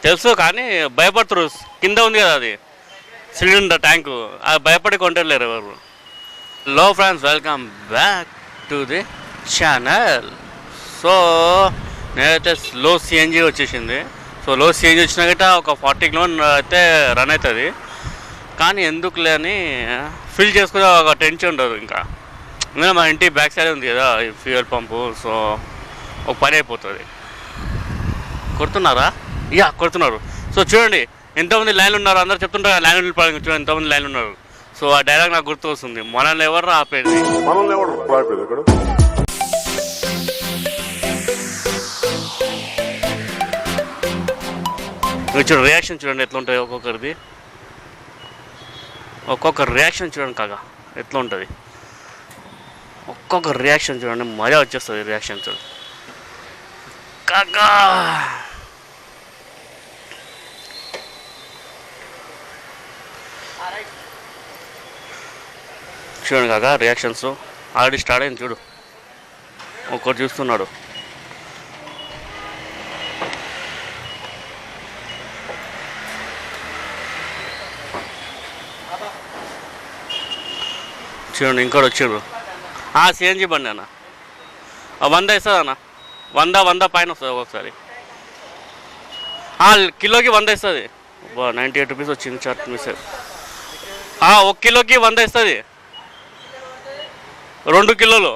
తెలుసు కానీ భయపడుతురు. కింద ఉంది కదా అది సిలిండర్ ట్యాంకు, అది భయపడి కొంటలేరు ఎవరు. Hello friends, welcome back to the channel. So నేనైతే లో సిఎన్జి వచ్చేసింది. సో లో సిఎన్జి వచ్చినా గట్రా ఒక 40 కిలోమీటర్ అయితే రన్ అవుతుంది. కానీ ఎందుకు లేని ఫిల్ చేసుకునే ఒక టెన్షన్ ఉండదు. ఇంకా మా ఇంటి బ్యాక్ సైడ్ ఉంది కదా ఈ ఫ్యూయల్ పంపు. సో ఒక పని అయిపోతుంది. కొడుతున్నారా? కొడుతున్నారు. సో చూడండి ఎంతమంది లైన్లు ఉన్నారు. అందరూ చెప్తుంటారు లైన్ వెళ్ళిపోవడానికి. చూడండి ఎంతమంది లైన్లు ఉన్నారు. సో ఆ డైలాగ్ నాకు గుర్తు వస్తుంది, మనల్ని ఎవరు ఆపేది. చూడండి రియాక్షన్ చూడండి ఎట్లా ఉంటుంది ఒక్కొక్కరిది. ఒక్కొక్క రియాక్షన్ చూడండి కాగా ఎట్లా ఉంటుంది. ఒక్కొక్క రియాక్షన్ చూడండి, మజా వచ్చేస్తుంది రియాక్షన్ చూడండి కాగా. చూడండి కాగా రియాక్షన్స్ ఆల్రెడీ స్టార్ట్ అయింది. చూడు ఒక్కటి చూస్తున్నాడు. చూడండి ఇంకోటి వచ్చాడు. సిఎన్జి బండి అన్న 100 ఇస్తుంది అన్న. 100 పైన వస్తుంది ఒక్కొక్కసారి. కిలోకి 100 ఇస్తుంది. 98 రూపీస్ వచ్చింది చార్ట్ మిస్. 1 కిలోకి 100 ఇస్తుంది. 2 కిలోలు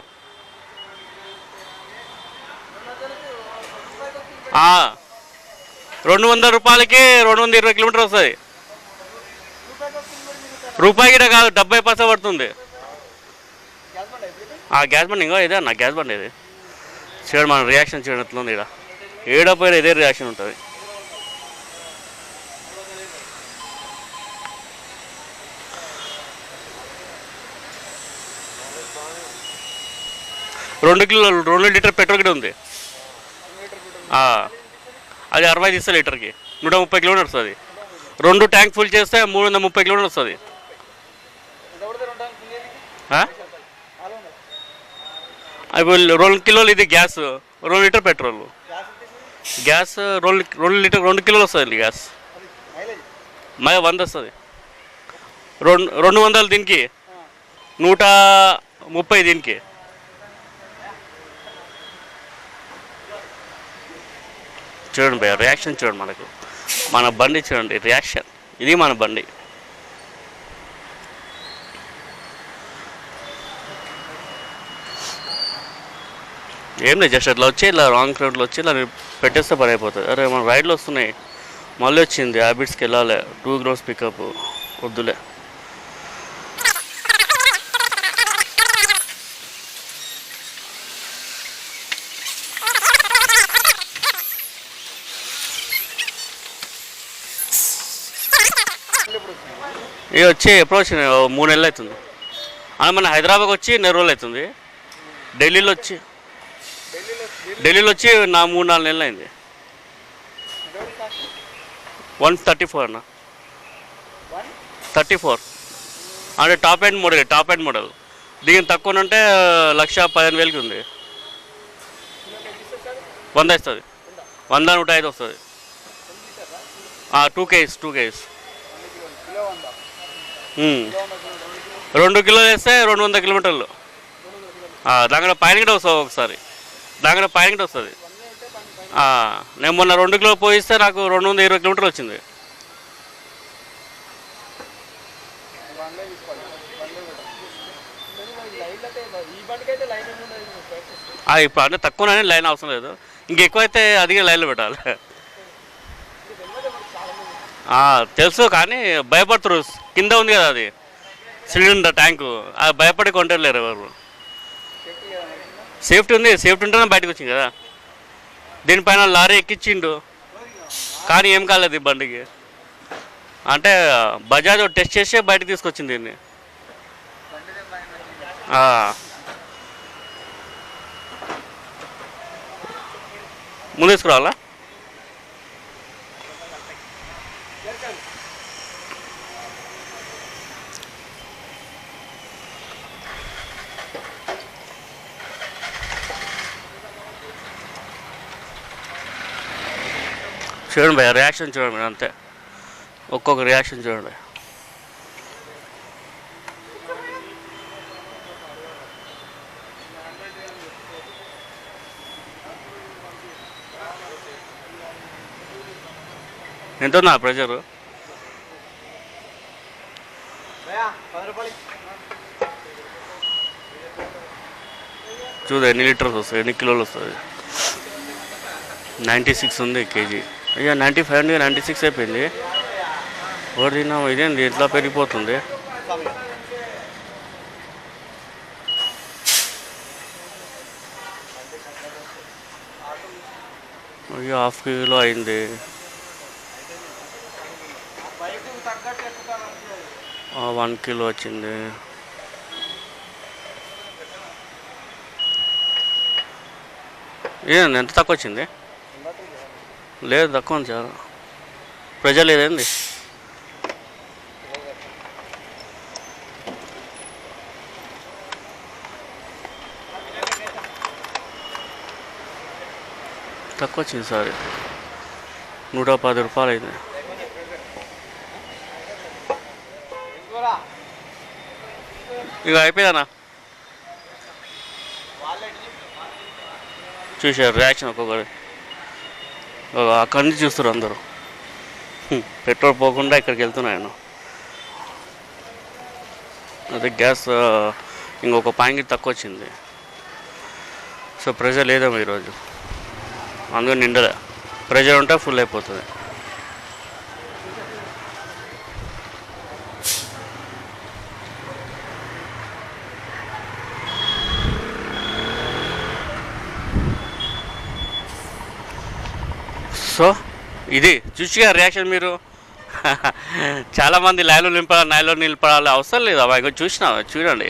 200 రూపాయలకి 220 కిలోమీటర్ వస్తుంది. రూపాయి గిట కాదు, 70 పైసా పడుతుంది. గ్యాస్ బండి ఇంకో ఇదే అన్న గ్యాస్ బండి ఇది. చూడండి మన రియాక్షన్ చూడండి ఎట్లుంది. ఇక్కడ ఏడపోయినా ఇదే రియాక్షన్ ఉంటుంది. రెండు లీటర్ పెట్రోల్ కూడా ఉంది. అది 60 తీస్తే లీటర్కి 130 కిలోమీటర్ వస్తుంది. 2 ట్యాంక్ ఫుల్ చేస్తే 330 కిలోమీటర్ వస్తుంది. అవి 2 కిలోలు ఇది గ్యాస్, 2 లీటర్ పెట్రోల్. గ్యాస్ 2 కిలోలు వస్తుంది గ్యాస్. 100 వస్తుంది. 200 దీనికి, 130 దీనికి. చూడండి భయ రియాక్షన్ చూడండి. మనకు మన బండి చూడండి రియాక్షన్. ఇది మన బండి. ఏం లేదు, జస్ట్ అట్లా వచ్చి ఇలా రాంగ్ రోడ్లో వచ్చి ఇలా పెట్టేస్తే పని అయిపోతుంది. అరే మన రైడ్లో వస్తున్నాయి, మళ్ళీ వచ్చింది హ్యాబిట్స్కి వెళ్ళాలి. 2 గ్రోస్ పికప్ వద్దులే. ఇవి వచ్చి ఎప్పుడో వచ్చినాయి, 3 నెలలు అవుతుంది. మన హైదరాబాద్కి వచ్చి 9 రోజులు అవుతుంది. ఢిల్లీలో వచ్చి నా 3-4 నెలలు అయింది. 134 అన్న. 34 అంటే టాప్ ఎండ్ మోడల్. దీని తక్కువ ఉంటే 1,15,000కి ఉంది. 100 ఇస్తుంది. 105 వస్తుంది. 2 కేజీస్ 2 కిలోలు వేస్తే 200 కిలోమీటర్లు. దాంట్లో పైన కూడా వస్తుంది. ఒకసారి దాంట్లో పైన కూడా వస్తుంది. నేను మొన్న 2 కిలోలు పోయిస్తే నాకు 220 కిలోమీటర్లు వచ్చింది. ఇప్పుడు అంటే తక్కువనే లైన్ అవసరం లేదు. ఇంకెక్కువైతే అదిగే లైన్లో పెట్టాలి. తెలుసు కానీ భయపడుతురు. కింద ఉంది కదా అది సిలిండర్ ట్యాంకు, అది భయపడి కొంటలేరు ఎవరు. సేఫ్టీ ఉంది. సేఫ్టీ ఉంటేనే బయటకు వచ్చింది కదా. దీనిపైన లారీ ఎక్కించిండు కానీ ఏం కాలేదు ఈ బండికి. అంటే బజాజ్ టెస్ట్ చేసే బయటకు తీసుకొచ్చింది దీన్ని. ముందు తీసుకురావాలా? చూడండి భయ్య, రియాక్షన్ చూడండి మీరు అంతే. ఒక్కొక్క రియాక్షన్ చూడండి. ఎంత ఉందా ప్రెషరు? చూడు ఎన్ని లీటర్స్ వస్తుంది, ఎన్ని కిలోలు వస్తుంది. 96 ఉంది కేజీ. అయ్యా 95 ఉంది, 96 అయిపోయింది. ఒకటి తిన్నాము, ఇదేంది ఇట్లా పెరిగిపోతుంది. అయ్యో 1/2 కిలో అయింది. 1 కిలో వచ్చింది. ఏంది ఎంత తక్కువ వచ్చింది? లేదు తక్కువ ఉంది చాలా. ప్రెజర్ లేదేంది? తక్కువ వచ్చింది సారీ, 110 రూపాయలు అయింది. ఇక అయిపోయానా? చూసారు రియాక్షన్ ఒక్కొక్కరు, అక్కడి నుంచి చూస్తారు అందరూ. పెట్రోల్ పోకుండా ఇక్కడికి వెళ్తున్నాను. అదే గ్యాస్ ఇంకొక పాయింట్ తక్కువ వచ్చింది. సో ప్రెషర్ లేదేమో ఈరోజు, అందుకని నిండలే. ప్రెషర్ ఉంటే ఫుల్ అయిపోతుంది. సో ఇది చూసిగా రియాక్షన్ మీరు. చాలామంది లైన్లో నింపాలి, నైలో నిలబడాలి అవసరం లేదు. అవి చూసినా చూడండి.